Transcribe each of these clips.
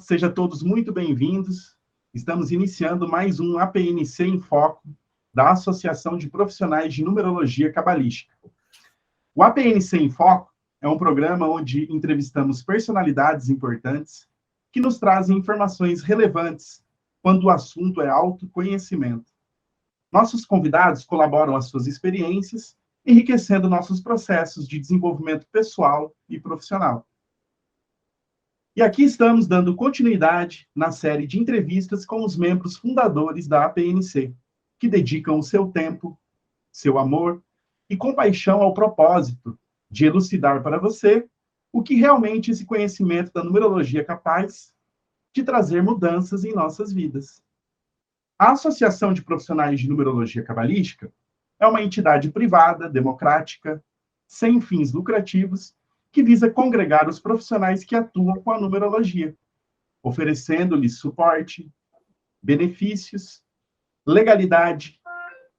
sejam todos muito bem-vindos. Estamos iniciando mais um APNC em Foco da Associação de Profissionais de Numerologia Cabalística. O APNC em Foco é um programa onde entrevistamos personalidades importantes que nos trazem informações relevantes quando o assunto é autoconhecimento. Nossos convidados colaboram as suas experiências, enriquecendo nossos processos de desenvolvimento pessoal e profissional. E aqui estamos dando continuidade na série de entrevistas com os membros fundadores da APNC, que dedicam o seu tempo, seu amor e compaixão ao propósito de elucidar para você o que realmente esse conhecimento da numerologia é capaz de trazer mudanças em nossas vidas. A Associação de Profissionais de Numerologia Cabalística é uma entidade privada, democrática, sem fins lucrativos, que visa congregar os profissionais que atuam com a numerologia, oferecendo-lhes suporte, benefícios, legalidade,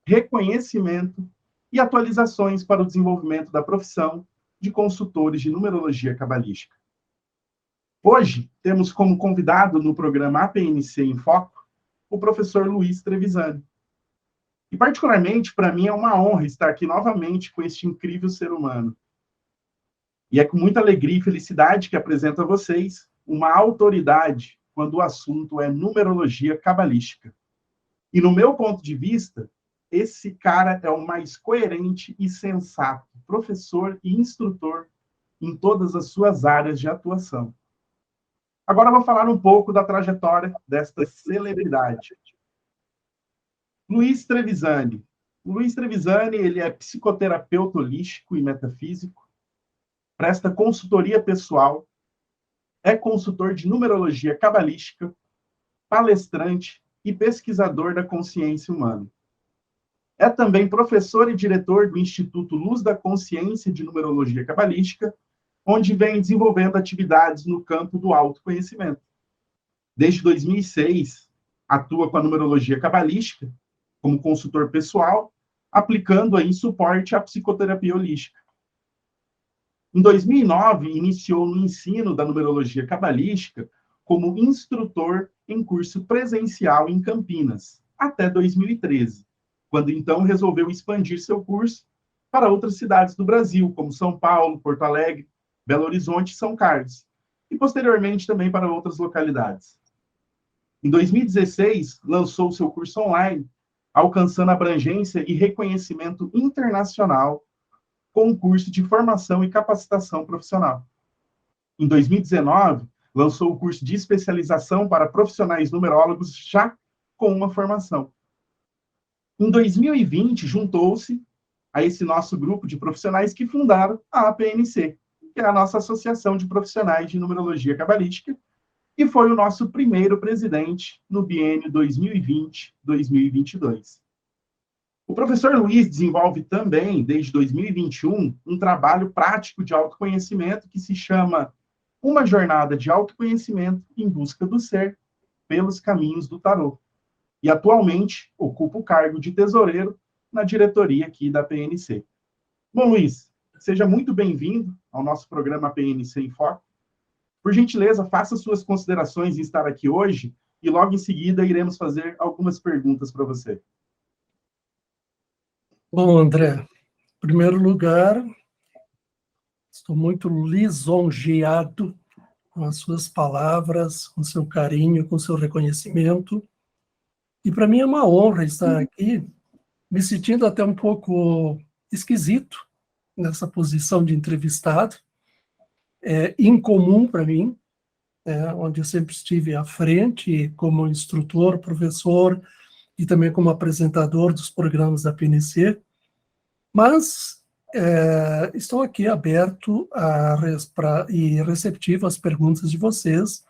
reconhecimento e atualizações para o desenvolvimento da profissão de consultores de numerologia cabalística. Hoje, temos como convidado no programa APNC em Foco o professor Luiz Trevisani. E, particularmente, para mim é uma honra estar aqui novamente com este incrível ser humano. E é com muita alegria e felicidade que apresento a vocês uma autoridade quando o assunto é numerologia cabalística. E, no meu ponto de vista, esse cara é o mais coerente e sensato professor e instrutor em todas as suas áreas de atuação. Agora eu vou falar um pouco da trajetória desta celebridade. Luiz Trevisani. O Luiz Trevisani, ele é psicoterapeuta holístico e metafísico, presta consultoria pessoal, é consultor de numerologia cabalística, palestrante e pesquisador da consciência humana. É também professor e diretor do Instituto Luz da Consciência de Numerologia Cabalística, onde vem desenvolvendo atividades no campo do autoconhecimento. Desde 2006, atua com a numerologia cabalística como consultor pessoal, aplicando aí suporte à psicoterapia holística. Em 2009, iniciou no ensino da numerologia cabalística como instrutor em curso presencial em Campinas, até 2013, quando então resolveu expandir seu curso para outras cidades do Brasil, como São Paulo, Porto Alegre, Belo Horizonte e São Carlos, e posteriormente também para outras localidades. Em 2016, lançou seu curso online, alcançando abrangência e reconhecimento internacional com um curso de formação e capacitação profissional. Em 2019, lançou o curso de especialização para profissionais numerólogos já com uma formação. Em 2020, juntou-se a esse nosso grupo de profissionais que fundaram a APNC, que é a nossa Associação de Profissionais de Numerologia Cabalística, e foi o nosso primeiro presidente no biênio 2020-2022. O professor Luiz desenvolve também, desde 2021, um trabalho prático de autoconhecimento que se chama Uma Jornada de Autoconhecimento em Busca do Ser pelos Caminhos do Tarô. E atualmente ocupa o cargo de tesoureiro na diretoria aqui da PNC. Bom, Luiz, seja muito bem-vindo ao nosso programa PNC em Foco. Por gentileza, faça suas considerações em estar aqui hoje e logo em seguida iremos fazer algumas perguntas para você. Bom, André, em primeiro lugar, estou muito lisonjeado com as suas palavras, com seu carinho, com seu reconhecimento. E para mim é uma honra estar aqui, me sentindo até um pouco esquisito nessa posição de entrevistado. É incomum para mim, onde eu sempre estive à frente como instrutor, professor e também como apresentador dos programas da PNC. Mas estou aqui aberto e receptivo às perguntas de vocês,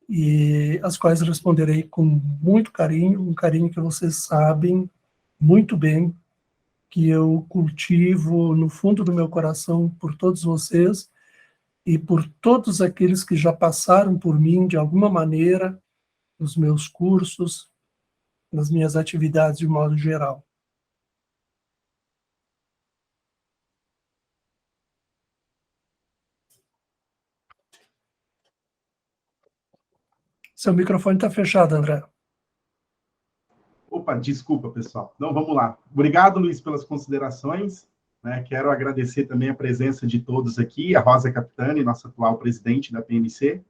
e as quais responderei com muito carinho, um carinho que vocês sabem muito bem, que eu cultivo no fundo do meu coração por todos vocês e por todos aqueles que já passaram por mim de alguma maneira, nos meus cursos, nas minhas atividades de modo geral. Seu microfone está fechado, André. Opa, desculpa, pessoal. Então, vamos lá. Obrigado, Luiz, pelas considerações. Né? Quero agradecer também a presença de todos aqui, a Rosa Capitani, nossa atual presidente da PNC,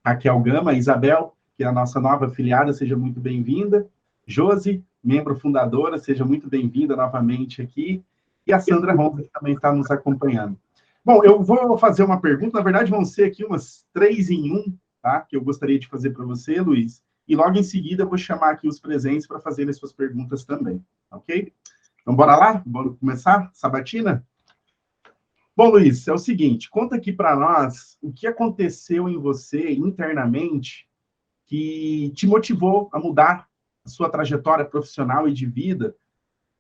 Raquel Gama, a Isabel, que é a nossa nova afiliada, seja muito bem-vinda. Josi, membro fundadora, seja muito bem-vinda novamente aqui. E a Sandra Ronda, que também está nos acompanhando. Bom, eu vou fazer uma pergunta, na verdade vão ser aqui umas 3 em 1, tá? Que eu gostaria de fazer para você, Luiz. E logo em seguida eu vou chamar aqui os presentes para fazerem as suas perguntas também, ok? Então, bora lá? Bora começar? Sabatina? Bom, Luiz, é o seguinte, conta aqui para nós o que aconteceu em você internamente que te motivou a mudar a sua trajetória profissional e de vida,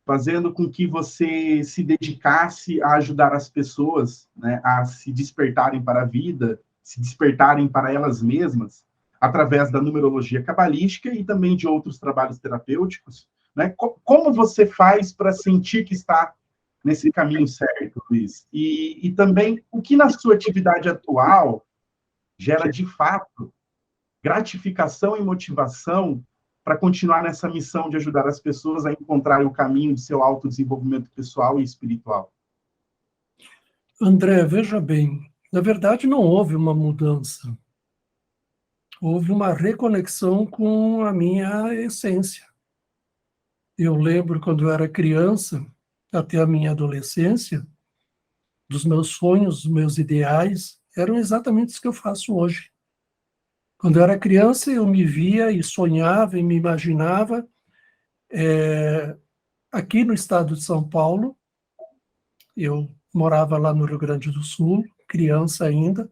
fazendo com que você se dedicasse a ajudar as pessoas, né, a se despertarem para a vida, se despertarem para elas mesmas, através da numerologia cabalística e também de outros trabalhos terapêuticos, né? Como você faz para sentir que está nesse caminho certo, Luiz? E também, o que na sua atividade atual gera, de fato, gratificação e motivação para continuar nessa missão de ajudar as pessoas a encontrarem o caminho de seu autodesenvolvimento pessoal e espiritual? André, veja bem, na verdade não houve uma mudança. Houve uma reconexão com a minha essência. Eu lembro quando eu era criança, até a minha adolescência, dos meus sonhos, dos meus ideais, eram exatamente os que eu faço hoje. Quando eu era criança, eu me via e sonhava e me imaginava aqui no estado de São Paulo. Eu morava lá no Rio Grande do Sul, criança ainda,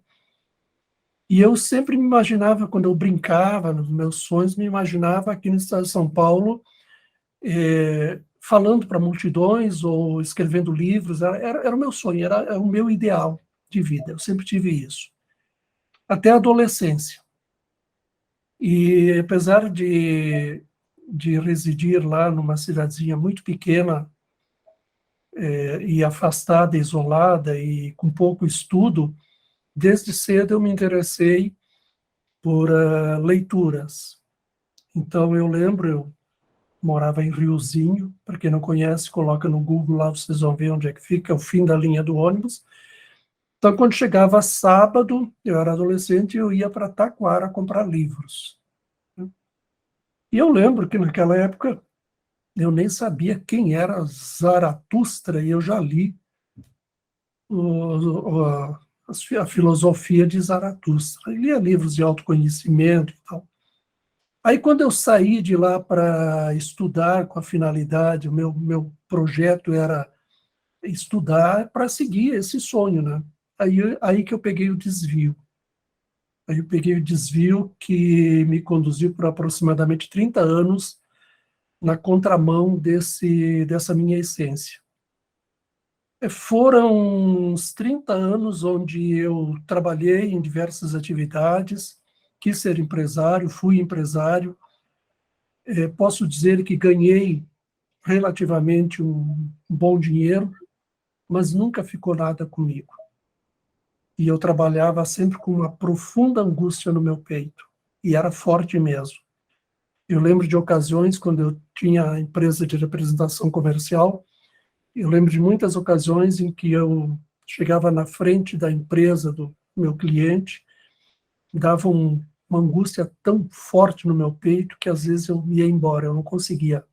e eu sempre me imaginava, quando eu brincava nos meus sonhos, me imaginava aqui no estado de São Paulo, falando para multidões ou escrevendo livros. Era o meu sonho, era o meu ideal de vida. Eu sempre tive isso. Até a adolescência. E apesar de residir lá numa cidadezinha muito pequena, e afastada, isolada e com pouco estudo, desde cedo eu me interessei por leituras. Então eu lembro, eu morava em Riozinho, para quem não conhece, coloca no Google lá, vocês vão ver onde é que fica, é o fim da linha do ônibus. Então, quando chegava sábado, eu era adolescente, eu ia para Taquara comprar livros. E eu lembro que naquela época eu nem sabia quem era Zaratustra, e eu já li a filosofia de Zaratustra. Eu lia livros de autoconhecimento e tal. Aí, quando eu saí de lá para estudar com a finalidade, o meu projeto era estudar para seguir esse sonho, né? Aí que eu peguei o desvio. Aí eu peguei o desvio que me conduziu por aproximadamente 30 anos na contramão dessa minha essência. Foram uns 30 anos onde eu trabalhei em diversas atividades, quis ser empresário, fui empresário. Posso dizer que ganhei relativamente um bom dinheiro, mas nunca ficou nada comigo. E eu trabalhava sempre com uma profunda angústia no meu peito, e era forte mesmo. Eu lembro de ocasiões, quando eu tinha a empresa de representação comercial, eu lembro de muitas ocasiões em que eu chegava na frente da empresa do meu cliente, dava uma angústia tão forte no meu peito que às vezes eu ia embora, eu não conseguia.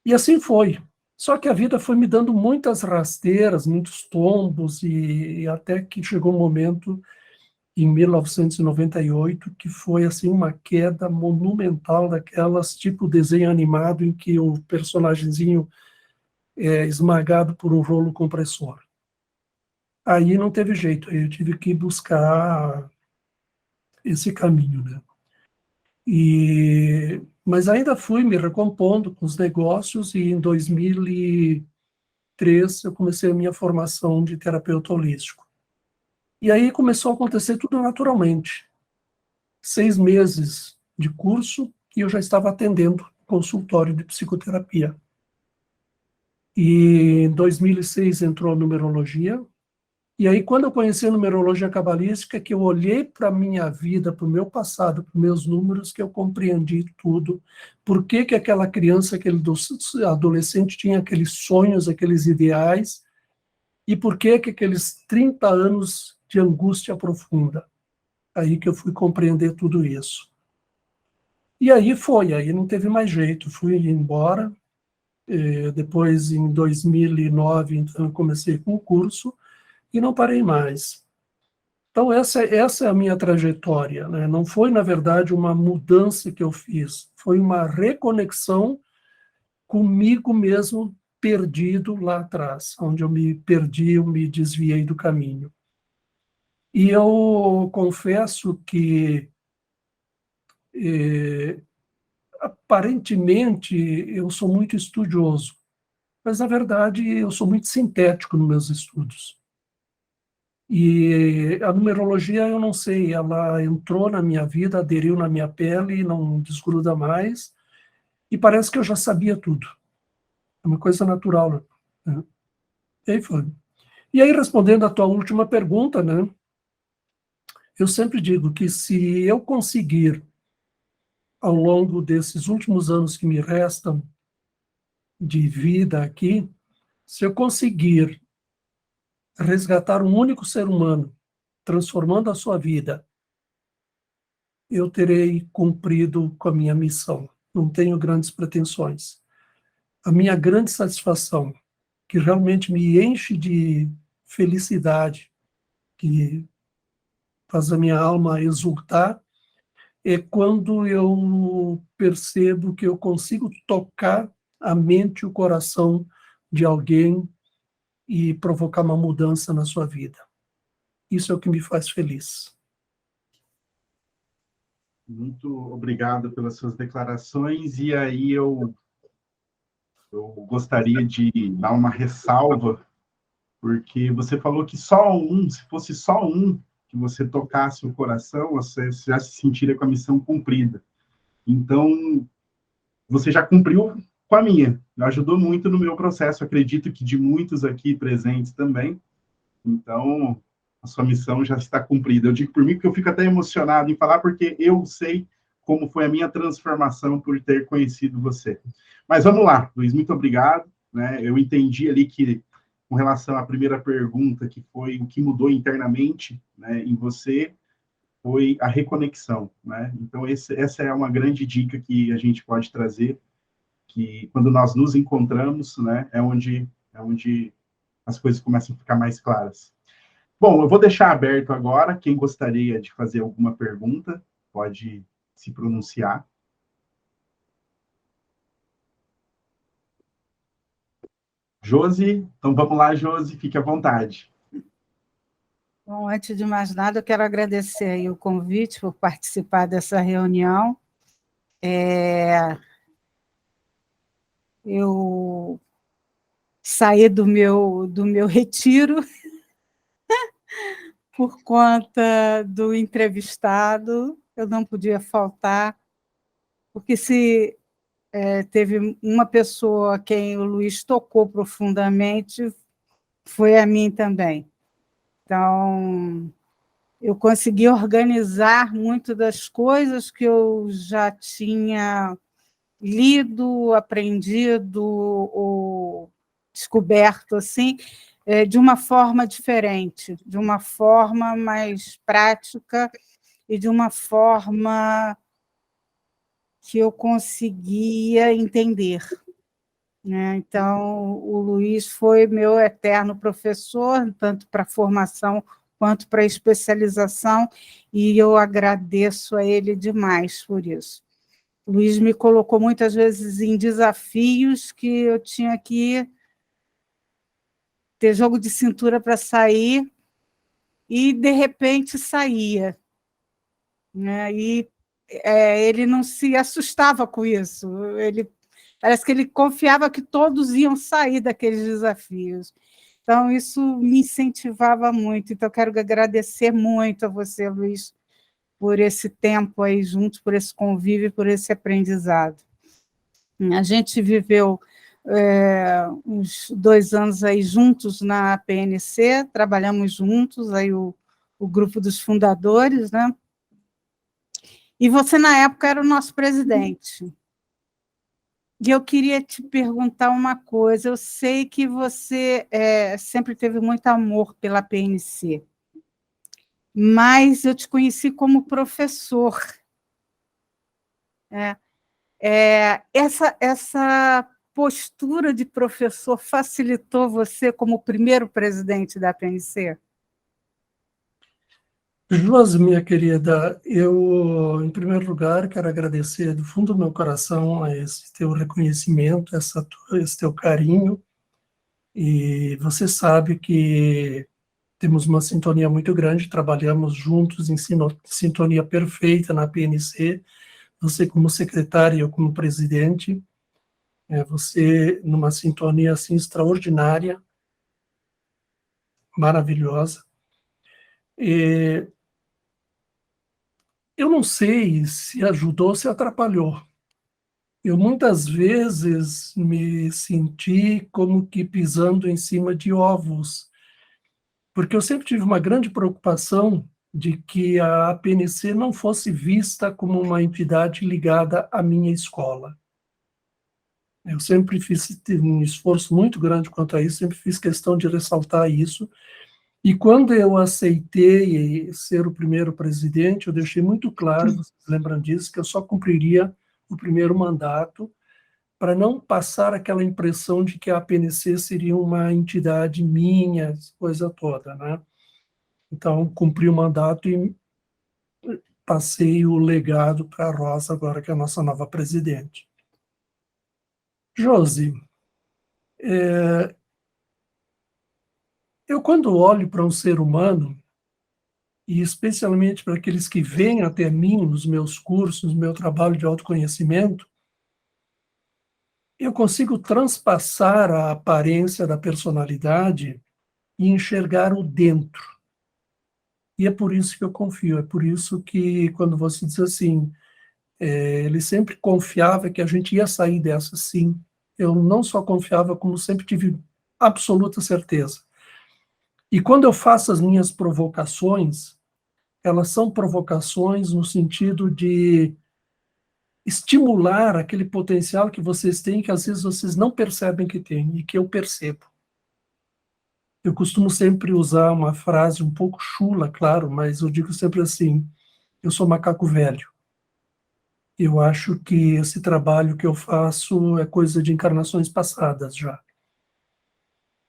E assim foi. Só que a vida foi me dando muitas rasteiras, muitos tombos, e até que chegou um momento, em 1998, que foi assim uma queda monumental, daquelas tipo desenho animado em que o personagemzinho é esmagado por um rolo compressor. Aí não teve jeito, aí eu tive que buscar esse caminho, né? Mas ainda fui me recompondo com os negócios, e em 2003 eu comecei a minha formação de terapeuta holístico. E aí começou a acontecer tudo naturalmente. 6 meses de curso e eu já estava atendendo consultório de psicoterapia. E em 2006 entrou a numerologia, E aí, quando eu conheci a numerologia cabalística, que eu olhei para a minha vida, para o meu passado, para os meus números, que eu compreendi tudo. Por que que aquela criança, aquele adolescente tinha aqueles sonhos, aqueles ideais, e por que que aqueles 30 anos de angústia profunda. Aí que eu fui compreender tudo isso. E aí não teve mais jeito, fui embora. Depois, em 2009, então, eu comecei com o curso, e não parei mais. Então, essa é a minha trajetória, né? Não foi, na verdade, uma mudança que eu fiz, foi uma reconexão comigo mesmo, perdido lá atrás, onde eu me perdi, eu me desviei do caminho. E eu confesso que, aparentemente, eu sou muito estudioso, mas, na verdade, eu sou muito sintético nos meus estudos. E a numerologia, eu não sei, ela entrou na minha vida, aderiu na minha pele e não desgruda mais, e parece que eu já sabia tudo. É uma coisa natural, né? E aí foi. E aí, respondendo à tua última pergunta, né, eu sempre digo que se eu conseguir, ao longo desses últimos anos que me restam de vida aqui, se eu conseguir resgatar um único ser humano, transformando a sua vida, eu terei cumprido com a minha missão. Não tenho grandes pretensões. A minha grande satisfação, que realmente me enche de felicidade, que faz a minha alma exultar, é quando eu percebo que eu consigo tocar a mente e o coração de alguém e provocar uma mudança na sua vida. Isso é o que me faz feliz. Muito obrigado pelas suas declarações. E aí eu gostaria de dar uma ressalva, porque você falou que se fosse só um que você tocasse o coração, você já se sentiria com a missão cumprida. Então, você já cumpriu com a minha. Ajudou muito no meu processo, acredito que de muitos aqui presentes também. Então, a sua missão já está cumprida. Eu digo por mim porque eu fico até emocionado em falar, porque eu sei como foi a minha transformação por ter conhecido você. Mas vamos lá, Luiz, muito obrigado. Né? Eu entendi ali que, com relação à primeira pergunta, que foi o que mudou internamente, né, em você, foi a reconexão. Né? Então, essa é uma grande dica que a gente pode trazer, que quando nós nos encontramos, né, é onde as coisas começam a ficar mais claras. Bom, eu vou deixar aberto agora. Quem gostaria de fazer alguma pergunta, pode se pronunciar. Josi, então vamos lá, Josi, fique à vontade. Bom, antes de mais nada, eu quero agradecer aí o convite por participar dessa reunião. Eu saí do meu retiro por conta do entrevistado, eu não podia faltar, porque se teve uma pessoa a quem o Luiz tocou profundamente, foi a mim também. Então, eu consegui organizar muito das coisas que eu já tinha lido, aprendido ou descoberto assim, de uma forma diferente, de uma forma mais prática e de uma forma que eu conseguia entender. Né? Então, o Luiz foi meu eterno professor, tanto para a formação quanto para a especialização, e eu agradeço a ele demais por isso. O Luiz me colocou muitas vezes em desafios que eu tinha que ter jogo de cintura para sair, e, de repente, saía. Né? E ele não se assustava com isso, parece que ele confiava que todos iam sair daqueles desafios. Então, isso me incentivava muito. Então, quero agradecer muito a você, Luiz, por esse tempo aí juntos, por esse convívio, por esse aprendizado. A gente viveu uns 2 anos aí juntos na PNC, trabalhamos juntos, aí o grupo dos fundadores, né? E você, na época, era o nosso presidente. E eu queria te perguntar uma coisa. Eu sei que você sempre teve muito amor pela PNC, mas eu te conheci como professor. Essa postura de professor facilitou você como primeiro presidente da PNC? Josi, minha querida, eu, em primeiro lugar, quero agradecer do fundo do meu coração a esse teu reconhecimento, esse teu carinho, e você sabe que temos uma sintonia muito grande, trabalhamos juntos em sintonia perfeita na PNC, você como secretário e eu como presidente, você numa sintonia assim extraordinária, maravilhosa. E eu não sei se ajudou ou se atrapalhou. Eu muitas vezes me senti como que pisando em cima de ovos, porque eu sempre tive uma grande preocupação de que a PNC não fosse vista como uma entidade ligada à minha escola. Eu sempre fiz um esforço muito grande quanto a isso, sempre fiz questão de ressaltar isso. E quando eu aceitei ser o primeiro presidente, eu deixei muito claro, vocês lembram disso, que eu só cumpriria o primeiro mandato para não passar aquela impressão de que a PNC seria uma entidade minha, coisa toda, né? Então, cumpri o mandato e passei o legado para a Rosa, agora que é a nossa nova presidente. Josi, eu quando olho para um ser humano, e especialmente para aqueles que vêm até mim nos meus cursos, no meu trabalho de autoconhecimento, eu consigo transpassar a aparência da personalidade e enxergar o dentro. E é por isso que eu confio, é por isso que quando você diz assim, ele sempre confiava que a gente ia sair dessa, sim. Eu não só confiava, como sempre tive absoluta certeza. E quando eu faço as minhas provocações, elas são provocações no sentido de estimular aquele potencial que vocês têm, que às vezes vocês não percebem que têm, e que eu percebo. Eu costumo sempre usar uma frase um pouco chula, claro, mas eu digo sempre assim, eu sou macaco velho. Eu acho que esse trabalho que eu faço é coisa de encarnações passadas já.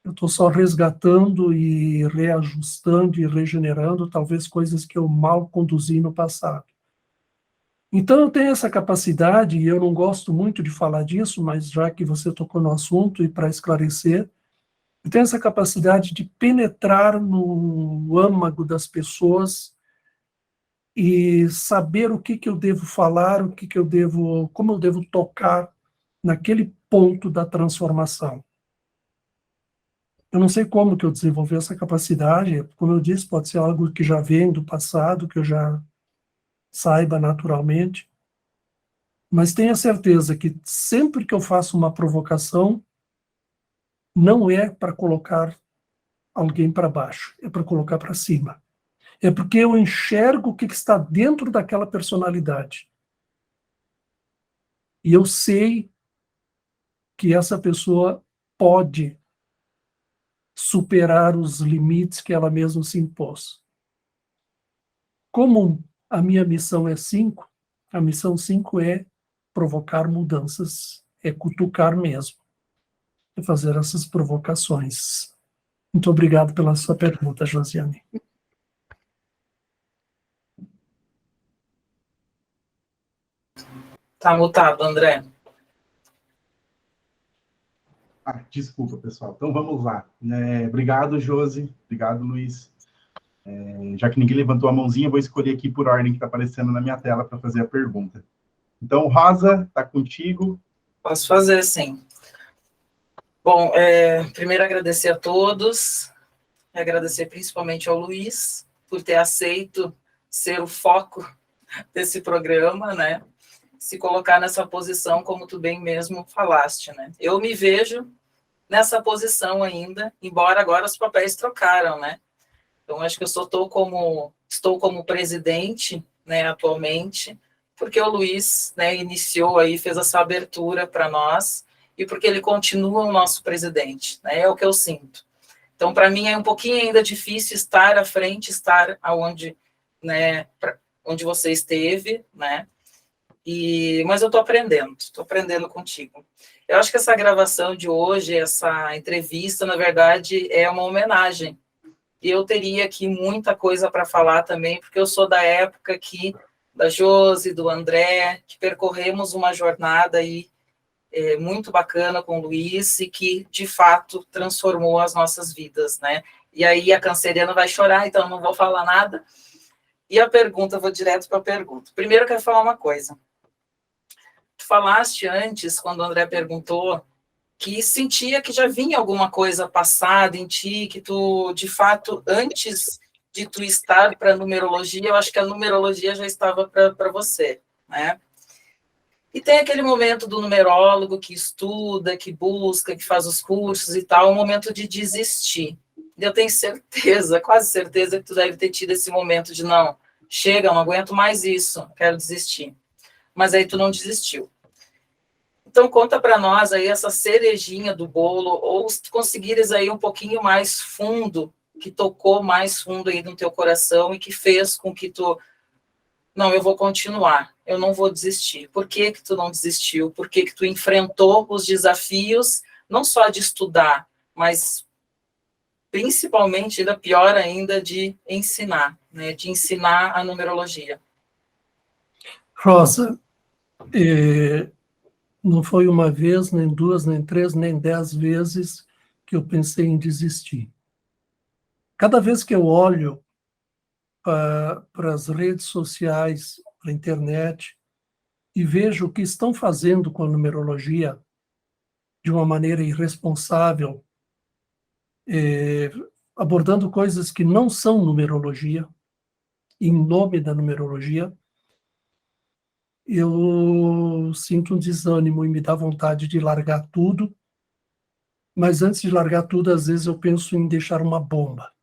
Eu estou só resgatando e reajustando e regenerando talvez coisas que eu mal conduzi no passado. Então eu tenho essa capacidade, e eu não gosto muito de falar disso, mas já que você tocou no assunto e para esclarecer, eu tenho essa capacidade de penetrar no âmago das pessoas e saber o que eu devo falar, como eu devo tocar naquele ponto da transformação. Eu não sei como que eu desenvolvi essa capacidade, como eu disse, pode ser algo que já vem do passado, que eu já saiba naturalmente, mas tenha certeza que sempre que eu faço uma provocação, não é para colocar alguém para baixo, é para colocar para cima. É porque eu enxergo o que está dentro daquela personalidade. E eu sei que essa pessoa pode superar os limites que ela mesma se impôs. Como a minha missão é 5, a missão 5 é provocar mudanças, é cutucar mesmo, é fazer essas provocações. Muito obrigado pela sua pergunta, Josiane. Tá mutado, André. Desculpa, pessoal. Então, vamos lá. Obrigado, Josi. Obrigado, Luiz. Já que ninguém levantou a mãozinha, eu vou escolher aqui por ordem que está aparecendo na minha tela para fazer a pergunta. Então, Rosa, está contigo. Posso fazer, sim. Bom, primeiro agradecer a todos, agradecer principalmente ao Luiz por ter aceito ser o foco desse programa, né? se colocar nessa posição, como tu bem mesmo falaste, né? Eu me vejo nessa posição ainda, embora agora os papéis trocaram, né? Então, acho que estou como presidente, né, atualmente, porque o Luiz, né, iniciou aí, fez essa abertura para nós, e porque ele continua o nosso presidente, né? É o que eu sinto. Então, para mim, é um pouquinho ainda difícil estar à frente, estar aonde, né, onde você esteve, né? Mas eu estou aprendendo contigo. Eu acho que essa gravação de hoje, essa entrevista, na verdade, é uma homenagem. E eu teria aqui muita coisa para falar também, porque eu sou da época da Josi, do André, que percorremos uma jornada aí muito bacana com o Luiz e que, de fato, transformou as nossas vidas, né? E aí a canceriana vai chorar, então eu não vou falar nada. E a pergunta, eu vou direto para a pergunta. Primeiro eu quero falar uma coisa. Tu falaste antes, quando o André perguntou, que sentia que já vinha alguma coisa passada em ti, que tu, de fato, antes de tu estar para a numerologia, eu acho que a numerologia já estava para você, né? E tem aquele momento do numerólogo que estuda, que busca, que faz os cursos e tal, um momento de desistir. Eu tenho certeza, quase certeza, que tu deve ter tido esse momento de não, chega, não aguento mais isso, quero desistir. Mas aí tu não desistiu. Então, conta para nós aí essa cerejinha do bolo, ou se conseguires aí um pouquinho mais fundo, que tocou mais fundo aí no teu coração e que fez com que tu, não, eu vou continuar, eu não vou desistir. Por que que tu não desistiu? Por que que tu enfrentou os desafios, não só de estudar, mas principalmente, ainda pior ainda, de ensinar, né? De ensinar a numerologia. Rosa, não foi uma vez, nem duas, nem três, nem 10 vezes que eu pensei em desistir. Cada vez que eu olho para as redes sociais, para a internet, e vejo o que estão fazendo com a numerologia de uma maneira irresponsável, abordando coisas que não são numerologia, em nome da numerologia, eu sinto um desânimo e me dá vontade de largar tudo, mas antes de largar tudo, às vezes eu penso em deixar uma bomba.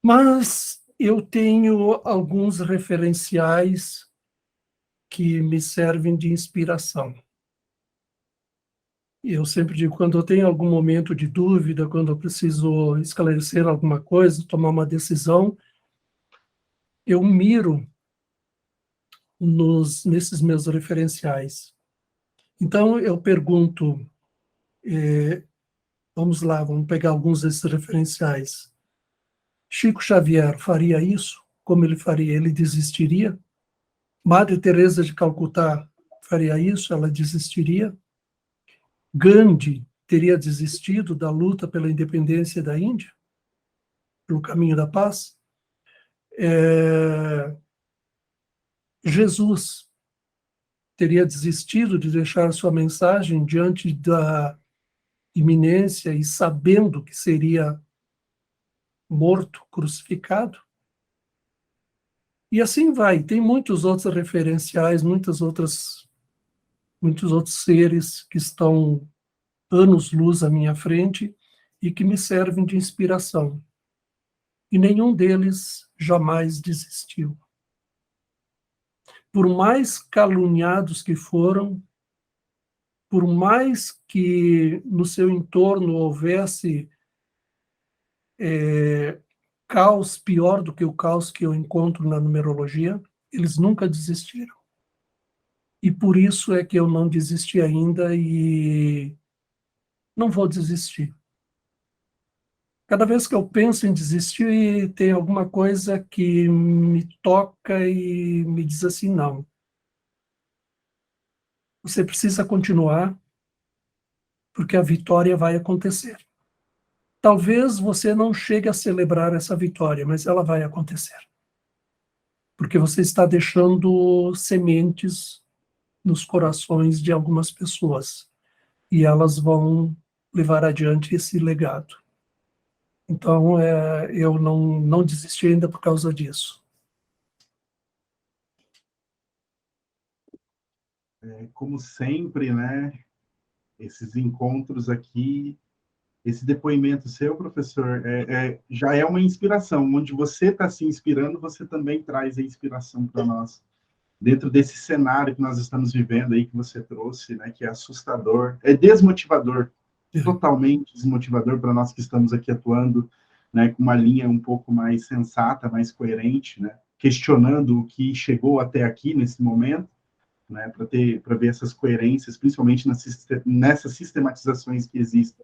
Mas eu tenho alguns referenciais que me servem de inspiração. Eu sempre digo, quando eu tenho algum momento de dúvida, quando eu preciso esclarecer alguma coisa, tomar uma decisão, eu miro nesses meus referenciais. Então, eu pergunto, vamos lá, vamos pegar alguns desses referenciais. Chico Xavier faria isso? Como ele faria? Ele desistiria? Madre Teresa de Calcutá faria isso? Ela desistiria? Gandhi teria desistido da luta pela independência da Índia? Pelo caminho da paz? Jesus teria desistido de deixar sua mensagem diante da iminência e sabendo que seria morto, crucificado? E assim vai. Tem muitos outros referenciais, muitos outros seres que estão anos-luz à minha frente e que me servem de inspiração. E nenhum deles jamais desistiu. Por mais caluniados que foram, por mais que no seu entorno houvesse caos pior do que o caos que eu encontro na numerologia, eles nunca desistiram. E por isso é que eu não desisti ainda e não vou desistir. Cada vez que eu penso em desistir, tem alguma coisa que me toca e me diz assim, não. Você precisa continuar, porque a vitória vai acontecer. Talvez você não chegue a celebrar essa vitória, mas ela vai acontecer. Porque você está deixando sementes nos corações de algumas pessoas. E elas vão levar adiante esse legado. Então, eu não desisti ainda por causa disso. como sempre, né, esses encontros aqui, esse depoimento seu, professor, já é uma inspiração. Onde você está se inspirando, você também traz a inspiração para nós. Dentro desse cenário que nós estamos vivendo aí, que você trouxe, né, que é assustador, é desmotivador, totalmente desmotivador para nós que estamos aqui atuando, né, com uma linha um pouco mais sensata, mais coerente, né, questionando o que chegou até aqui nesse momento, né, para ver essas coerências, principalmente nessas sistematizações que existem.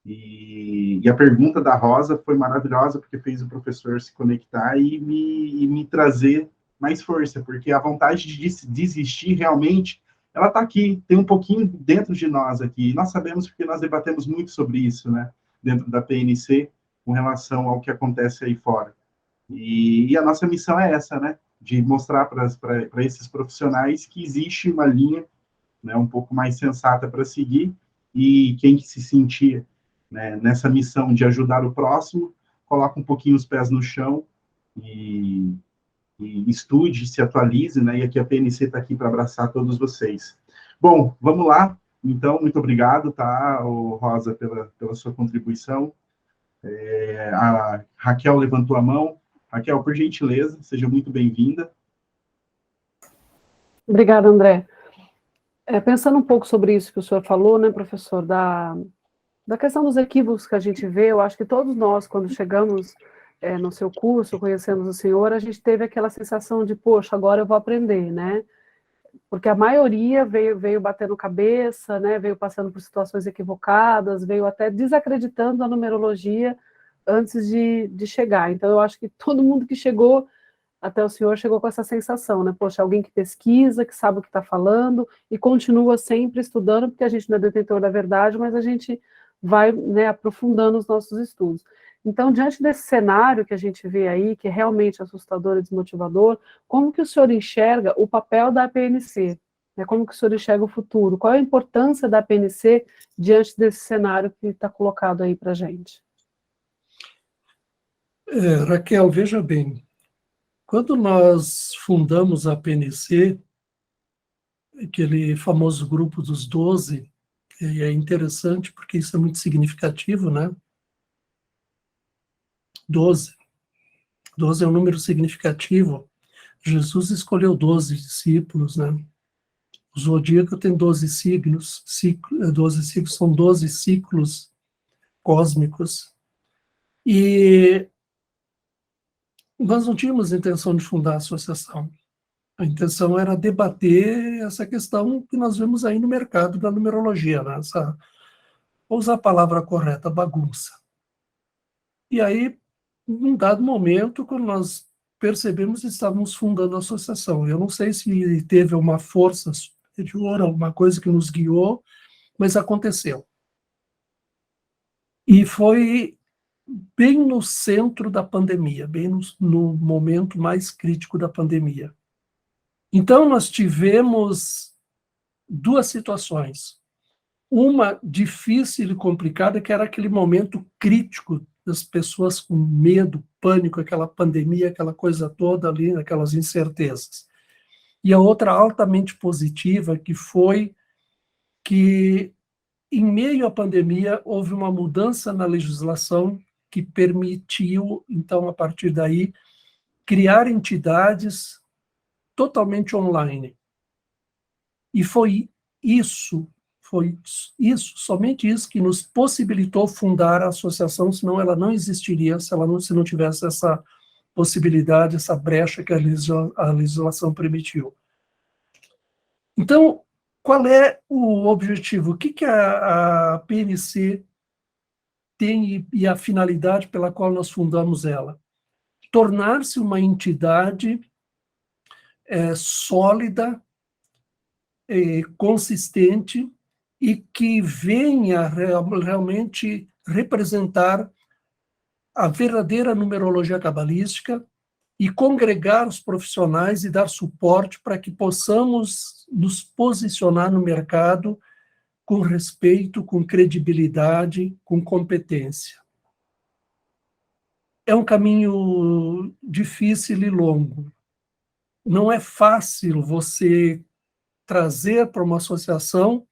E a pergunta da Rosa foi maravilhosa, porque fez o professor se conectar e me trazer mais força, porque a vontade de desistir realmente, ela está aqui, tem um pouquinho dentro de nós aqui. E nós sabemos porque nós debatemos muito sobre isso, né, dentro da PNC, com relação ao que acontece aí fora. E a nossa missão é essa, né, de mostrar para esses profissionais que existe uma linha, né, um pouco mais sensata para seguir, e quem que se sentir, né, nessa missão de ajudar o próximo, coloca um pouquinho os pés no chão e estude, se atualize, né, e aqui a PNC está aqui para abraçar todos vocês. Bom, vamos lá, então, muito obrigado, tá, Rosa, pela sua contribuição. A Raquel levantou a mão. Raquel, por gentileza, seja muito bem-vinda. Obrigada, André. Pensando um pouco sobre isso que o senhor falou, né, professor, da questão dos equívocos que a gente vê, eu acho que todos nós, quando chegamos no seu curso, conhecemos o senhor, a gente teve aquela sensação de, poxa, agora eu vou aprender, né? Porque a maioria veio batendo cabeça, né, veio passando por situações equivocadas, veio até desacreditando a numerologia antes de chegar. Então, eu acho que todo mundo que chegou até o senhor chegou com essa sensação, né? Poxa, alguém que pesquisa, que sabe o que está falando e continua sempre estudando, porque a gente não é detentor da verdade, mas a gente vai, né, aprofundando os nossos estudos. Então, diante desse cenário que a gente vê aí, que é realmente assustador e desmotivador, como que o senhor enxerga o papel da APNC? Né? Como que o senhor enxerga o futuro? Qual é a importância da APNC diante desse cenário que está colocado aí para a gente? Raquel, veja bem, quando nós fundamos a PNC, aquele famoso grupo dos 12, e é interessante porque isso é muito significativo, né? 12 é um número significativo. Jesus escolheu 12 discípulos, né? O zodíaco tem 12 signos, 12 signos são 12 ciclos cósmicos. E nós não tínhamos intenção de fundar a associação. A intenção era debater essa questão que nós vemos aí no mercado da numerologia, né? Vou usar a palavra correta, bagunça. E aí, num dado momento, quando nós percebemos que estávamos fundando a associação, eu não sei se teve uma força superior, alguma coisa que nos guiou, mas aconteceu. E foi bem no centro da pandemia, bem no momento mais crítico da pandemia. Então, nós tivemos duas situações. Uma difícil e complicada, que era aquele momento crítico das pessoas com medo, pânico, aquela pandemia, aquela coisa toda ali, aquelas incertezas. E a outra altamente positiva, que foi que, em meio à pandemia, houve uma mudança na legislação que permitiu, então, a partir daí, criar entidades totalmente online. E foi isso, somente isso, que nos possibilitou fundar a associação, senão ela não existiria, se não tivesse essa possibilidade, essa brecha que a legislação permitiu. Então, qual é o objetivo? O que a PNC tem e a finalidade pela qual nós fundamos ela? Tornar-se uma entidade sólida, consistente e que venha realmente representar a verdadeira numerologia cabalística e congregar os profissionais e dar suporte para que possamos nos posicionar no mercado com respeito, com credibilidade, com competência. É um caminho difícil e longo. Não é fácil você trazer para uma associação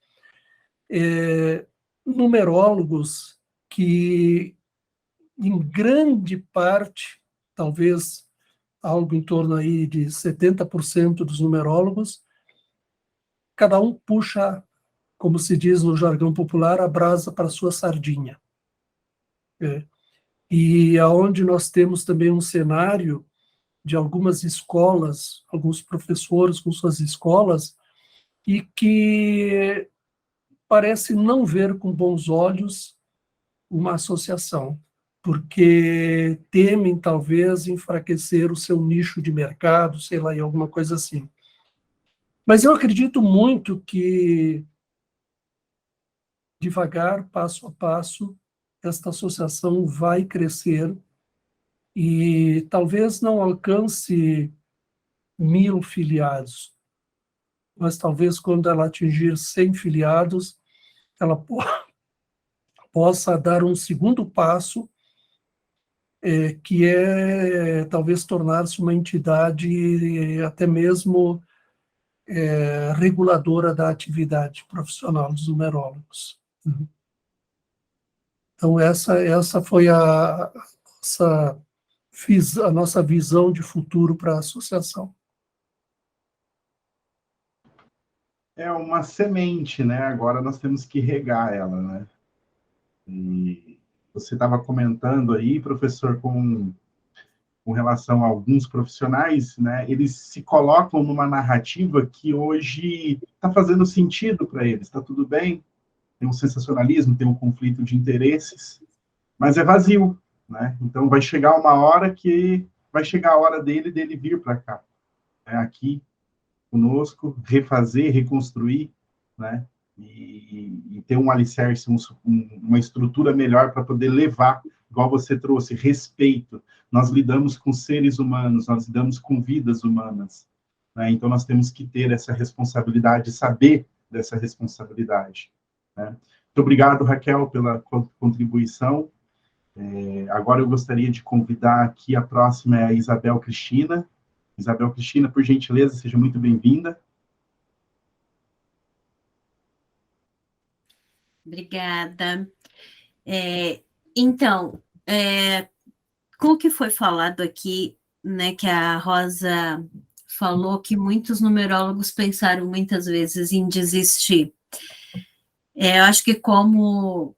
numerólogos que, em grande parte, talvez algo em torno aí de 70% dos numerólogos, cada um puxa, como se diz no jargão popular, a brasa para a sua sardinha. E aonde nós temos também um cenário de algumas escolas, alguns professores com suas escolas, e que parece não ver com bons olhos uma associação, porque temem, talvez, enfraquecer o seu nicho de mercado, sei lá, e alguma coisa assim. Mas eu acredito muito que, devagar, passo a passo, esta associação vai crescer e talvez não alcance 1.000 filiados, mas talvez quando ela atingir 100 filiados, ela possa dar um segundo passo, que é talvez tornar-se uma entidade até mesmo reguladora da atividade profissional dos numerólogos. Então, essa foi a nossa visão de futuro para a associação. É uma semente, né? Agora nós temos que regar ela, né? E você estava comentando aí, professor, com relação a alguns profissionais, né? Eles se colocam numa narrativa que hoje está fazendo sentido para eles, está tudo bem, tem um sensacionalismo, tem um conflito de interesses, mas é vazio, né? Então vai chegar uma hora que vai chegar a hora dele vir para cá, né? Aqui conosco, refazer, reconstruir, né? E ter um alicerce, uma estrutura melhor para poder levar, igual você trouxe, respeito. Nós lidamos com seres humanos, nós lidamos com vidas humanas, né? Então nós temos que ter essa responsabilidade, saber dessa responsabilidade, né? Muito obrigado, Raquel, pela contribuição. Agora eu gostaria de convidar aqui, a próxima é a Isabel Cristina. Isabel Cristina, por gentileza, seja muito bem-vinda. Obrigada. Então, com o que foi falado aqui, né, que a Rosa falou que muitos numerólogos pensaram muitas vezes em desistir. Eu acho que como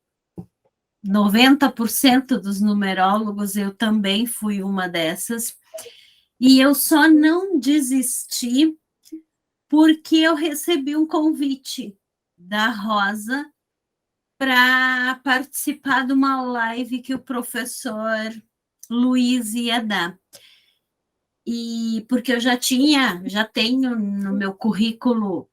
90% dos numerólogos, eu também fui uma dessas, e eu só não desisti porque eu recebi um convite da Rosa para participar de uma live que o professor Luiz ia dar. E porque eu já tenho no meu currículo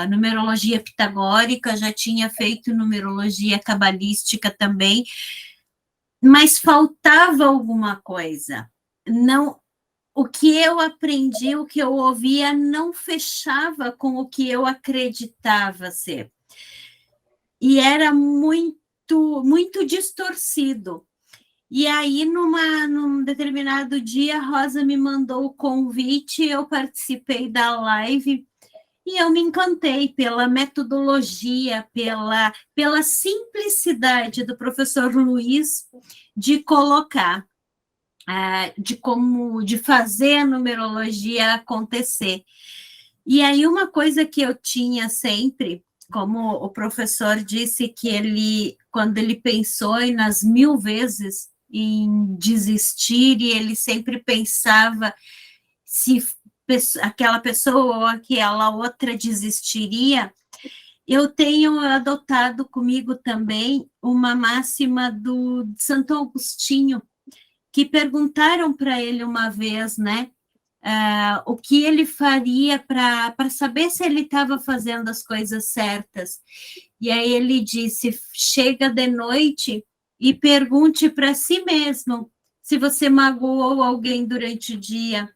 numerologia pitagórica, já tinha feito numerologia cabalística também, mas faltava alguma coisa. Não, o que eu aprendi, o que eu ouvia, não fechava com o que eu acreditava ser. E era muito, muito distorcido. E aí, num determinado dia, a Rosa me mandou o convite, eu participei da live e eu me encantei pela metodologia, pela simplicidade do professor Luiz de colocar, de fazer a numerologia acontecer. E aí, uma coisa que eu tinha sempre, como o professor disse, que quando ele pensou nas 1000 vezes em desistir, e ele sempre pensava se aquela pessoa ou aquela outra desistiria, eu tenho adotado comigo também uma máxima do Santo Agostinho, que perguntaram para ele uma vez, né, o que ele faria para saber se ele estava fazendo as coisas certas. E aí ele disse: chega de noite e pergunte para si mesmo se você magoou alguém durante o dia,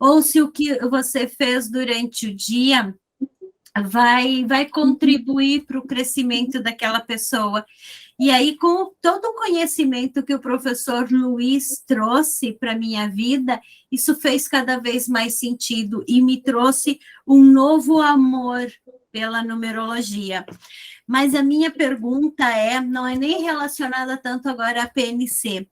ou se o que você fez durante o dia vai contribuir para o crescimento daquela pessoa. E aí, com todo o conhecimento que o professor Luiz trouxe para a minha vida, isso fez cada vez mais sentido e me trouxe um novo amor pela numerologia. Mas a minha pergunta não é nem relacionada tanto agora à PNC.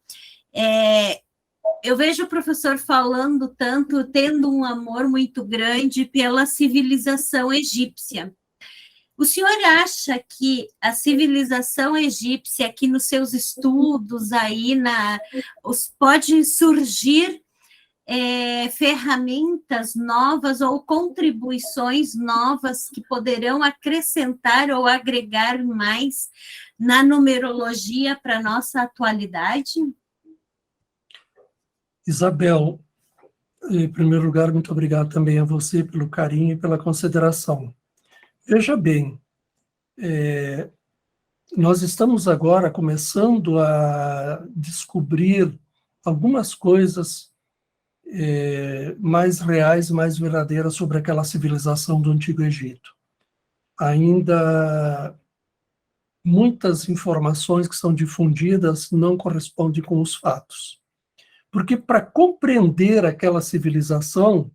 Eu vejo o professor falando tanto, tendo um amor muito grande pela civilização egípcia. O senhor acha que a civilização egípcia, aqui nos seus estudos, aí pode surgir ferramentas novas ou contribuições novas que poderão acrescentar ou agregar mais na numerologia para a nossa atualidade? Isabel, em primeiro lugar, muito obrigado também a você pelo carinho e pela consideração. Veja bem, nós estamos agora começando a descobrir algumas coisas mais reais, mais verdadeiras sobre aquela civilização do Antigo Egito. Ainda muitas informações que são difundidas não correspondem com os fatos. Porque para compreender aquela civilização,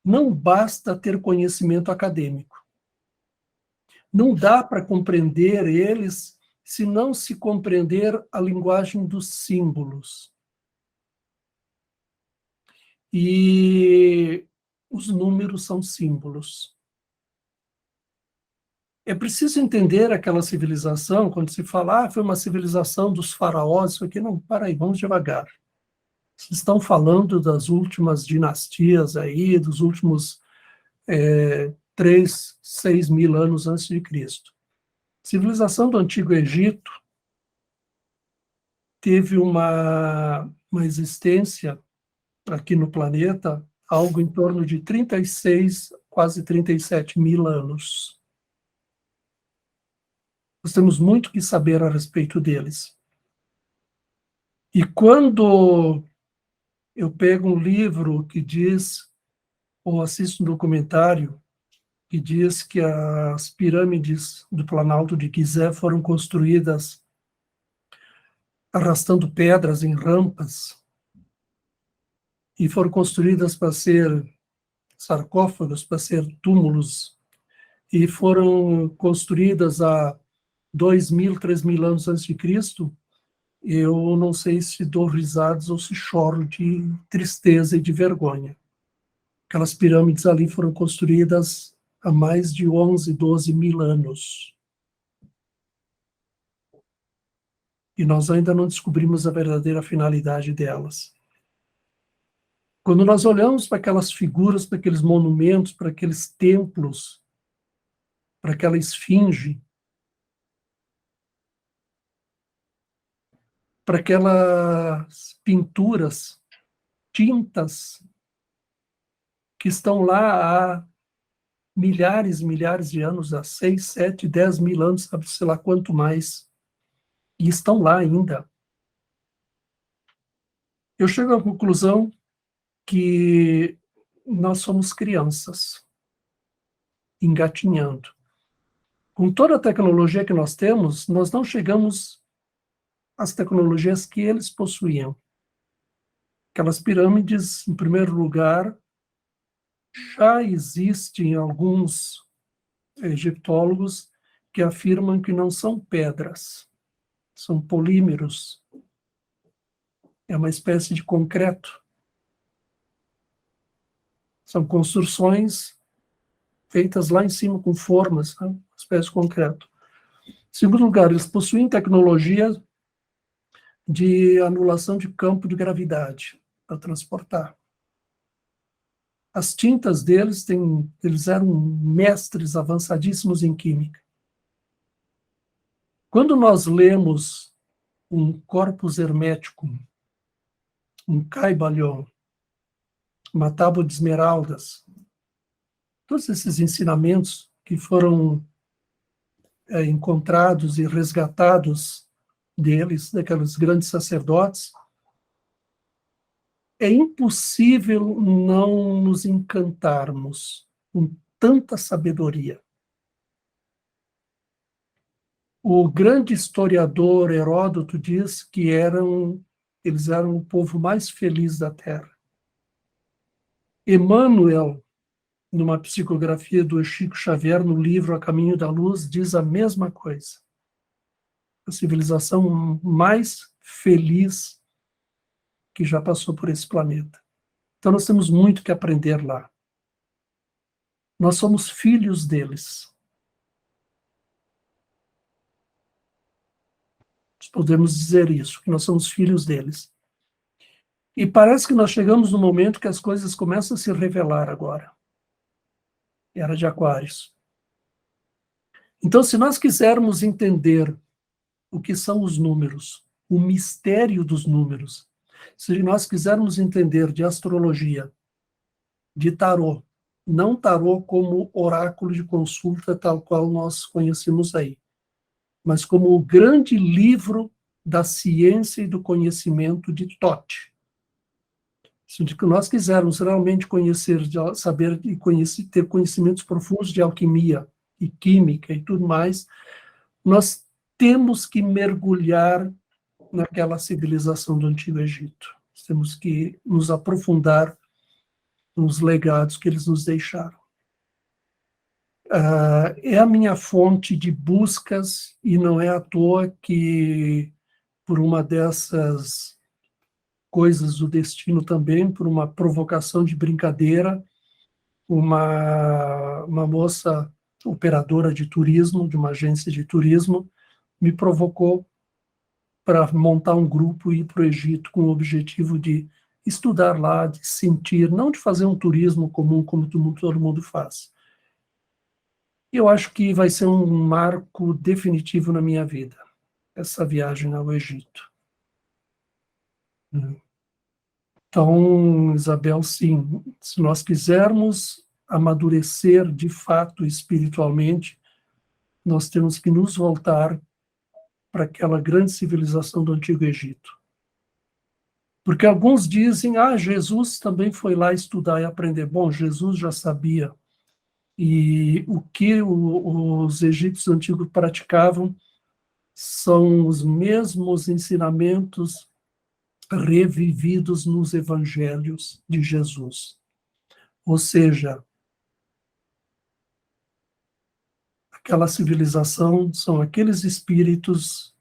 não basta ter conhecimento acadêmico. Não dá para compreender eles se não se compreender a linguagem dos símbolos. E os números são símbolos. É preciso entender aquela civilização, quando se fala, foi uma civilização dos faraós, isso aqui, não, para aí, vamos devagar. Vocês estão falando das últimas dinastias aí, dos últimos 3, 6 mil anos antes de Cristo. A civilização do Antigo Egito teve uma existência aqui no planeta, algo em torno de 36, quase 37 mil anos. Nós temos muito que saber a respeito deles. E quando eu pego um livro que diz, ou assisto um documentário, que diz que as pirâmides do Planalto de Gizé foram construídas arrastando pedras em rampas, e foram construídas para ser sarcófagos, para ser túmulos, e foram construídas há 2.000, 3.000 anos antes de Cristo, eu não sei se dou risadas ou se choro de tristeza e de vergonha. Aquelas pirâmides ali foram construídas há mais de 11, 12 mil anos. E nós ainda não descobrimos a verdadeira finalidade delas. Quando nós olhamos para aquelas figuras, para aqueles monumentos, para aqueles templos, para aquela esfinge, para aquelas pinturas, tintas, que estão lá há milhares e milhares de anos, há 6, 7, 10 mil anos, sabe, sei lá quanto mais, e estão lá ainda. Eu chego à conclusão que nós somos crianças, engatinhando. Com toda a tecnologia que nós temos, nós não chegamos às tecnologias que eles possuíam. Aquelas pirâmides, em primeiro lugar, já existem alguns egiptólogos que afirmam que não são pedras, são polímeros. É uma espécie de concreto. São construções feitas lá em cima com formas, né? Uma espécie de concreto. Em segundo lugar, eles possuem tecnologia de anulação de campo de gravidade para transportar. As tintas deles, eles eram mestres avançadíssimos em química. Quando nós lemos um corpus hermético, um caibalion, uma tábua de esmeraldas, todos esses ensinamentos que foram encontrados e resgatados deles, daqueles grandes sacerdotes, é impossível não nos encantarmos com tanta sabedoria. O grande historiador Heródoto diz que eles eram o povo mais feliz da Terra. Emmanuel, numa psicografia do Chico Xavier, no livro A Caminho da Luz, diz a mesma coisa. A civilização mais feliz que já passou por esse planeta. Então nós temos muito que aprender lá. Nós somos filhos deles. Nós podemos dizer isso, que nós somos filhos deles. E parece que nós chegamos no momento que as coisas começam a se revelar agora. Era de Aquários. Então, se nós quisermos entender o que são os números, o mistério dos números, se nós quisermos entender de astrologia, de tarô, não tarô como oráculo de consulta tal qual nós conhecemos aí, mas como o grande livro da ciência e do conhecimento de Thoth. Se nós quisermos realmente conhecer, saber e ter conhecimentos profundos de alquimia e química e tudo mais, nós temos que mergulhar naquela civilização do Antigo Egito. Temos que nos aprofundar nos legados que eles nos deixaram. É a minha fonte de buscas, e não é à toa que, por uma dessas coisas do destino também, por uma provocação de brincadeira, uma moça operadora de turismo, de uma agência de turismo, me provocou para montar um grupo e ir para o Egito com o objetivo de estudar lá, de sentir, não de fazer um turismo comum como todo mundo faz. Eu acho que vai ser um marco definitivo na minha vida, essa viagem ao Egito. Então, Isabel, sim, se nós quisermos amadurecer de fato espiritualmente, nós temos que nos voltar para aquela grande civilização do Antigo Egito. Porque alguns dizem, Jesus também foi lá estudar e aprender. Bom, Jesus já sabia. E o que os egípcios antigos praticavam são os mesmos ensinamentos revividos nos evangelhos de Jesus. Ou seja, aquela civilização são aqueles espíritos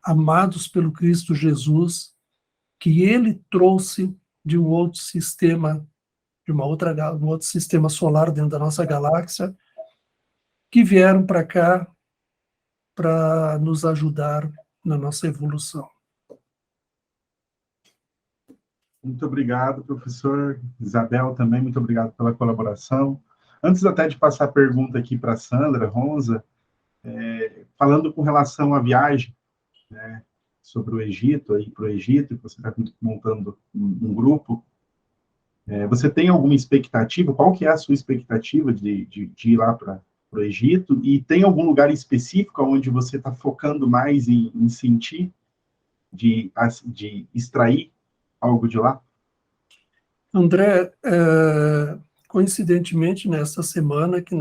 amados pelo Cristo Jesus que ele trouxe de um outro sistema, de um outro sistema solar dentro da nossa galáxia, que vieram para cá para nos ajudar na nossa evolução. Muito obrigado, professor. Isabel também, muito obrigado pela colaboração. Antes até de passar a pergunta aqui para a Sandra Ronza, falando com relação à viagem, né, sobre o Egito, aí para o Egito, que você está montando um grupo, você tem alguma expectativa? Qual que é a sua expectativa de ir lá para o Egito? E tem algum lugar específico onde você está focando mais em sentir, de extrair algo de lá? André, coincidentemente, nessa semana que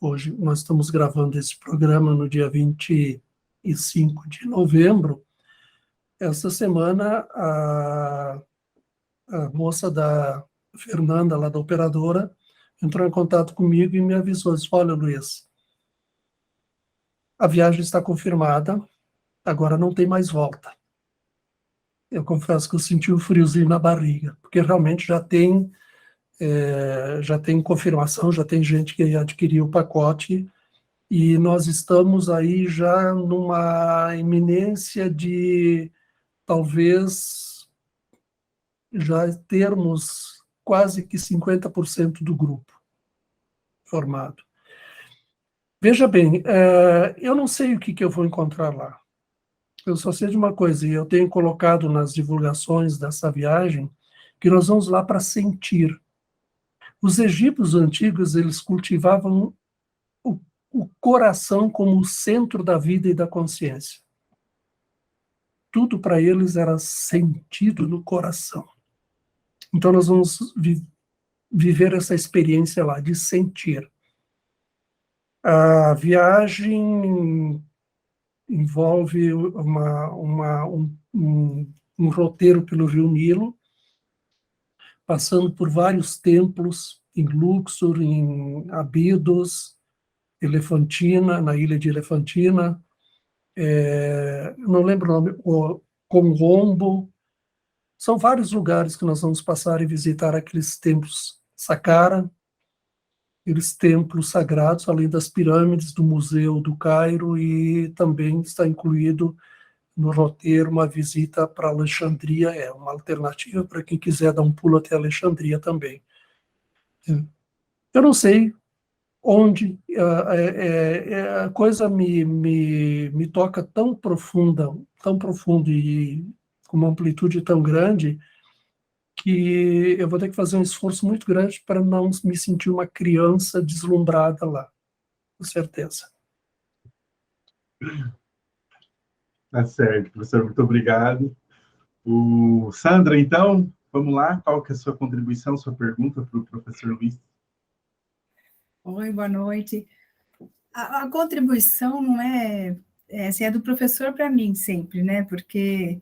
hoje nós estamos gravando esse programa no dia 25 de novembro, essa semana a moça da Fernanda, lá da operadora, entrou em contato comigo e me avisou, disse, olha, Luiz, a viagem está confirmada, agora não tem mais volta. Eu confesso que eu senti um friozinho na barriga, porque realmente já tem confirmação, já tem gente que adquiriu o pacote, e nós estamos aí já numa iminência de talvez já termos quase que 50% do grupo formado. Veja bem, eu não sei o que eu vou encontrar lá. Eu só sei de uma coisa, e eu tenho colocado nas divulgações dessa viagem, que nós vamos lá para sentir. Os egípcios antigos, eles cultivavam o coração como o centro da vida e da consciência. Tudo para eles era sentido no coração. Então nós vamos viver essa experiência lá, de sentir. A viagem envolve um roteiro pelo Rio Nilo, passando por vários templos em Luxor, em Abidos, Elefantina, na ilha de Elefantina, não lembro o nome, Congombo. São vários lugares que nós vamos passar e visitar aqueles templos Saqqara, aqueles templos sagrados, além das pirâmides do Museu do Cairo, e também está incluído no roteiro uma visita para Alexandria, é uma alternativa para quem quiser dar um pulo até Alexandria também. Eu não sei onde a coisa me toca tão profundo e com uma amplitude tão grande, que eu vou ter que fazer um esforço muito grande para não me sentir uma criança deslumbrada lá, com certeza. Tá certo, professor, muito obrigado. Sandra, então, vamos lá, qual que é a sua contribuição, sua pergunta para o professor Luiz? Oi, boa noite. A contribuição não é do professor para mim sempre, né? Porque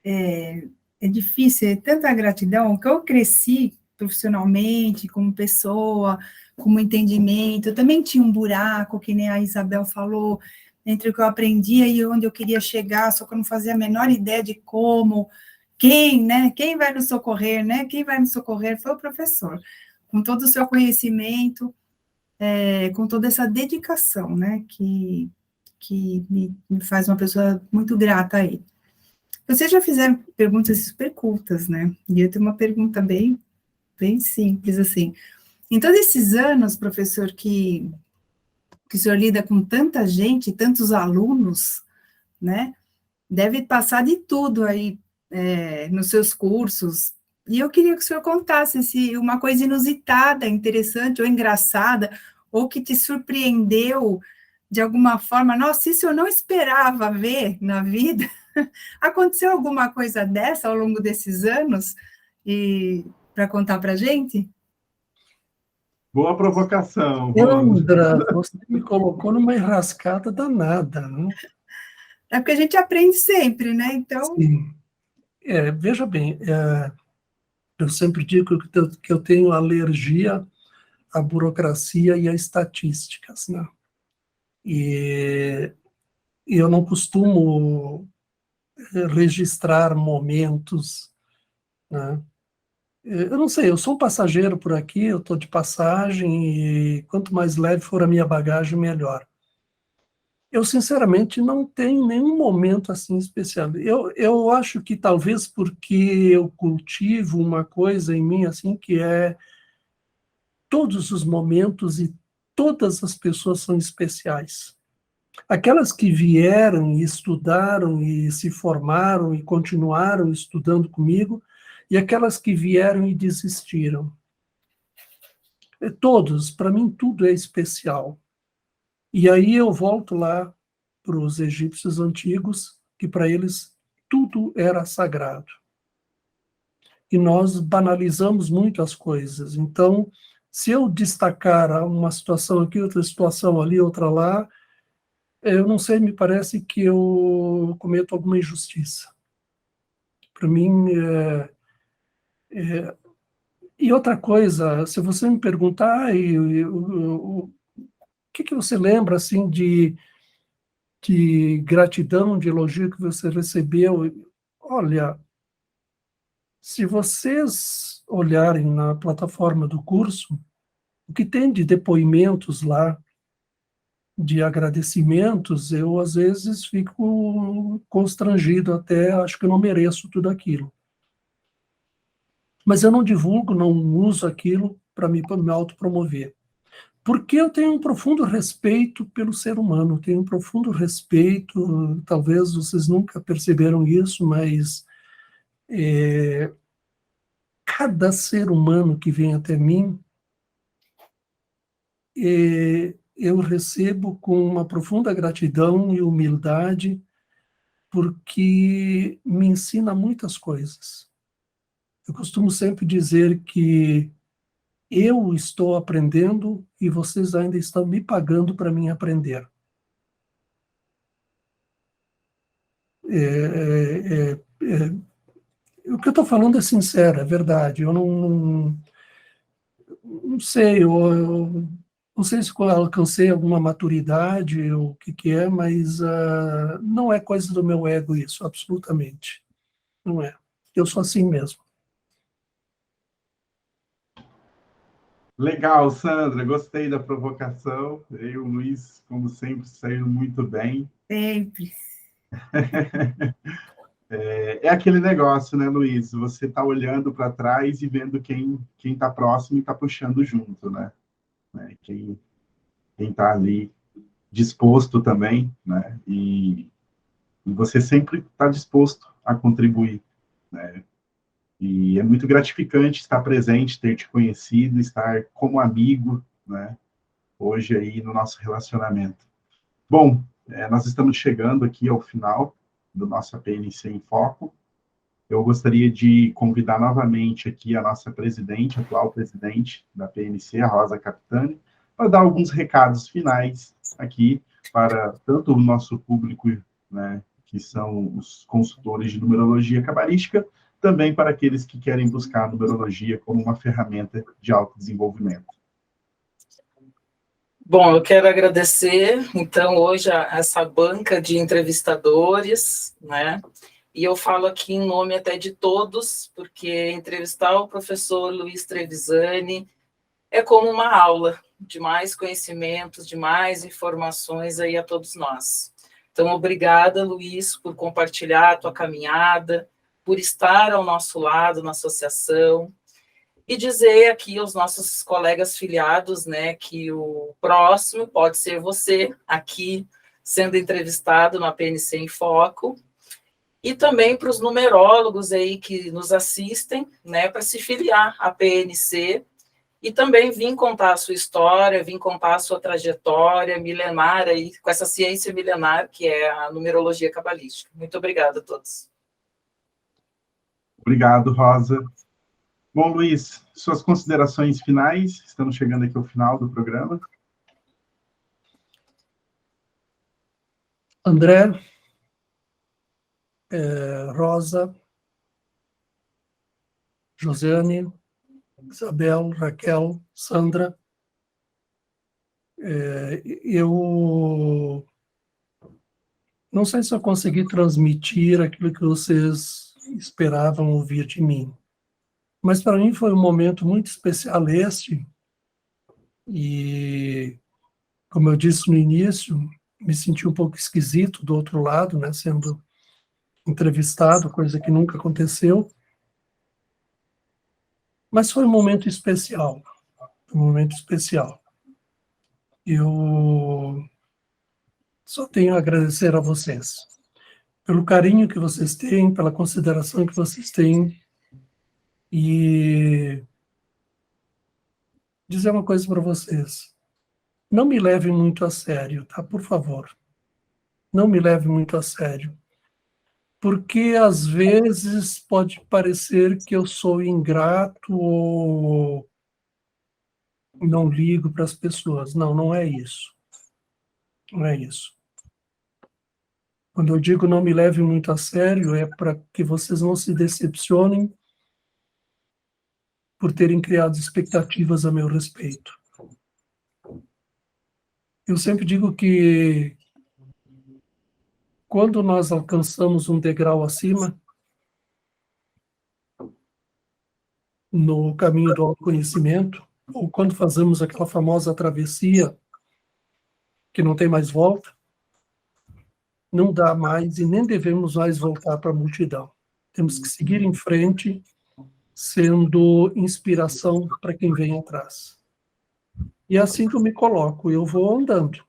é difícil, é tanta gratidão que eu cresci profissionalmente, como pessoa, como entendimento. Eu também tinha um buraco, que nem a Isabel falou, entre o que eu aprendia e onde eu queria chegar, só que eu não fazia a menor ideia de como, quem, né? Quem vai nos socorrer, né? Quem vai nos socorrer foi o professor, com todo o seu conhecimento, com toda essa dedicação, né? Que me faz uma pessoa muito grata a ele. Vocês já fizeram perguntas super cultas, né? E eu tenho uma pergunta bem simples, assim. Em todos esses anos, professor, que o senhor lida com tanta gente, tantos alunos, né? Deve passar de tudo aí nos seus cursos. E eu queria que o senhor contasse se uma coisa inusitada, interessante ou engraçada, ou que te surpreendeu de alguma forma. Nossa, isso eu não esperava ver na vida. Aconteceu alguma coisa dessa ao longo desses anos e para contar para a gente? Boa provocação. Sandra, você me colocou numa enrascada danada, né? É porque a gente aprende sempre, né? Então, Sim. Veja bem, eu sempre digo que eu tenho alergia à burocracia e a estatísticas, né? E eu não costumo registrar momentos, né? Eu não sei, eu sou um passageiro por aqui, eu estou de passagem, e quanto mais leve for a minha bagagem, melhor. Eu, sinceramente, não tenho nenhum momento assim especial. Eu acho que talvez porque eu cultivo uma coisa em mim, assim, que é todos os momentos e todas as pessoas são especiais. Aquelas que vieram e estudaram e se formaram e continuaram estudando comigo, e aquelas que vieram e desistiram. Todos, para mim, tudo é especial. E aí eu volto lá para os egípcios antigos, que para eles tudo era sagrado. E nós banalizamos muito as coisas. Então, se eu destacar uma situação aqui, outra situação ali, outra lá, eu não sei, me parece que eu cometo alguma injustiça. Para mim, e outra coisa, se você me perguntar, o que você lembra assim de gratidão, de elogio que você recebeu? Olha, se vocês olharem na plataforma do curso, o que tem de depoimentos lá, de agradecimentos, eu às vezes fico constrangido, até acho que eu não mereço tudo aquilo. Mas eu não divulgo, não uso aquilo para me autopromover. Porque eu tenho um profundo respeito pelo ser humano, tenho um profundo respeito, talvez vocês nunca perceberam isso, mas cada ser humano que vem até mim, eu recebo com uma profunda gratidão e humildade, porque me ensina muitas coisas. Eu costumo sempre dizer que eu estou aprendendo e vocês ainda estão me pagando para mim aprender. O que eu estou falando é sincero, é verdade. Eu não sei, eu não sei se eu alcancei alguma maturidade ou o que é, mas não é coisa do meu ego isso, absolutamente. Não é. Eu sou assim mesmo. Legal, Sandra, gostei da provocação. Eu e o Luiz, como sempre, saindo muito bem. Sempre. É aquele negócio, né, Luiz? Você está olhando para trás e vendo quem está próximo e está puxando junto, né? Quem está ali disposto também, né? E você sempre está disposto a contribuir, né? E é muito gratificante estar presente, ter te conhecido, estar como amigo, né? Hoje aí no nosso relacionamento. Bom, nós estamos chegando aqui ao final do nosso PNC em Foco. Eu gostaria de convidar novamente aqui a nossa presidente, atual presidente da PNC, a Rosa Capitani, para dar alguns recados finais aqui para tanto o nosso público, né, que são os consultores de numerologia cabalística, também para aqueles que querem buscar a numerologia como uma ferramenta de autodesenvolvimento. Bom, eu quero agradecer, então, hoje a essa banca de entrevistadores, né? E eu falo aqui em nome até de todos, porque entrevistar o professor Luiz Trevisani é como uma aula de mais conhecimentos, de mais informações aí a todos nós. Então, obrigada, Luiz, por compartilhar a tua caminhada, por estar ao nosso lado na associação, e dizer aqui aos nossos colegas filiados, né, que o próximo pode ser você, aqui, sendo entrevistado na PNC em Foco, e também para os numerólogos aí que nos assistem, né, para se filiar à PNC, e também vir contar a sua história, vir contar a sua trajetória milenar aí, com essa ciência milenar que é a numerologia cabalística. Muito obrigada a todos. Obrigado, Rosa. Bom, Luiz, suas considerações finais, estamos chegando aqui ao final do programa. André, Rosa, Josiane, Isabel, Raquel, Sandra, eu não sei se eu consegui transmitir aquilo que vocês esperavam ouvir de mim, mas para mim foi um momento muito especial este, e, como eu disse no início, me senti um pouco esquisito do outro lado, né, sendo entrevistado, coisa que nunca aconteceu, mas foi um momento especial, um momento especial. Eu só tenho a agradecer a vocês, pelo carinho que vocês têm, pela consideração que vocês têm, e dizer uma coisa para vocês, não me levem muito a sério, tá? Por favor, não me levem muito a sério, porque às vezes pode parecer que eu sou ingrato ou não ligo para as pessoas. Não, não é isso. Não é isso. Quando eu digo não me levem muito a sério, é para que vocês não se decepcionem por terem criado expectativas a meu respeito. Eu sempre digo que quando nós alcançamos um degrau acima, no caminho do autoconhecimento, ou quando fazemos aquela famosa travessia que não tem mais volta, não dá mais e nem devemos mais voltar para a multidão. Temos que seguir em frente, sendo inspiração para quem vem atrás. E é assim que eu me coloco, eu vou andando.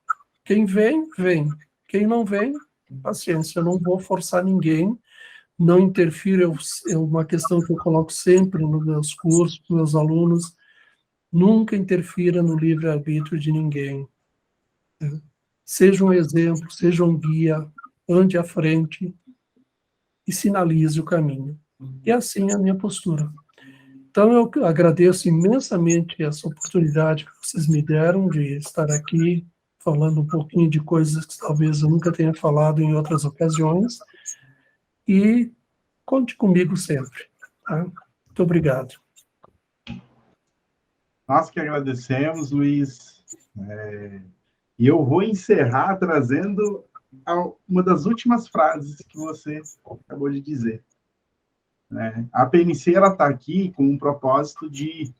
Quem vem, vem. Quem não vem, paciência, eu não vou forçar ninguém, não interfiro, é uma questão que eu coloco sempre nos meus cursos, com meus alunos, nunca interfira no livre-arbítrio de ninguém. Seja um exemplo, seja um guia, ande à frente e sinalize o caminho. E assim é a minha postura. Então, eu agradeço imensamente essa oportunidade que vocês me deram de estar aqui falando um pouquinho de coisas que talvez eu nunca tenha falado em outras ocasiões, e conte comigo sempre. Tá? Muito obrigado. Nós que agradecemos, Luiz. E eu vou encerrar trazendo uma das últimas frases que você acabou de dizer. A PNC está aqui com um propósito de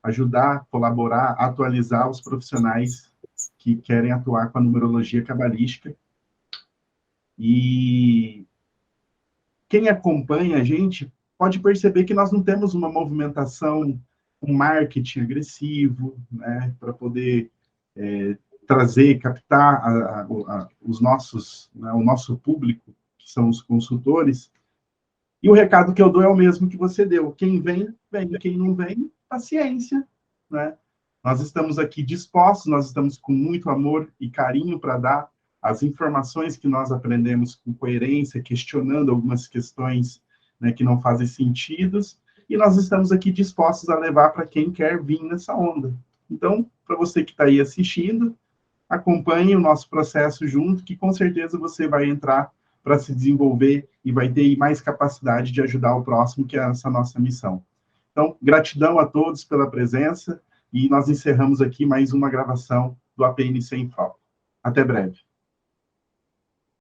ajudar, colaborar, atualizar os profissionais que querem atuar com a numerologia cabalística. E quem acompanha a gente pode perceber que nós não temos uma movimentação, um marketing agressivo, né, para poder trazer, captar os nossos, né, o nosso público, que são os consultores. E o recado que eu dou é o mesmo que você deu. Quem vem, vem. Quem não vem, paciência, né? Nós estamos aqui dispostos, nós estamos com muito amor e carinho para dar as informações que nós aprendemos com coerência, questionando algumas questões, né, que não fazem sentido, e nós estamos aqui dispostos a levar para quem quer vir nessa onda. Então, para você que está aí assistindo, acompanhe o nosso processo junto, que com certeza você vai entrar para se desenvolver e vai ter mais capacidade de ajudar o próximo, que é essa nossa missão. Então, gratidão a todos pela presença, e nós encerramos aqui mais uma gravação do APNC em Foco. Até breve.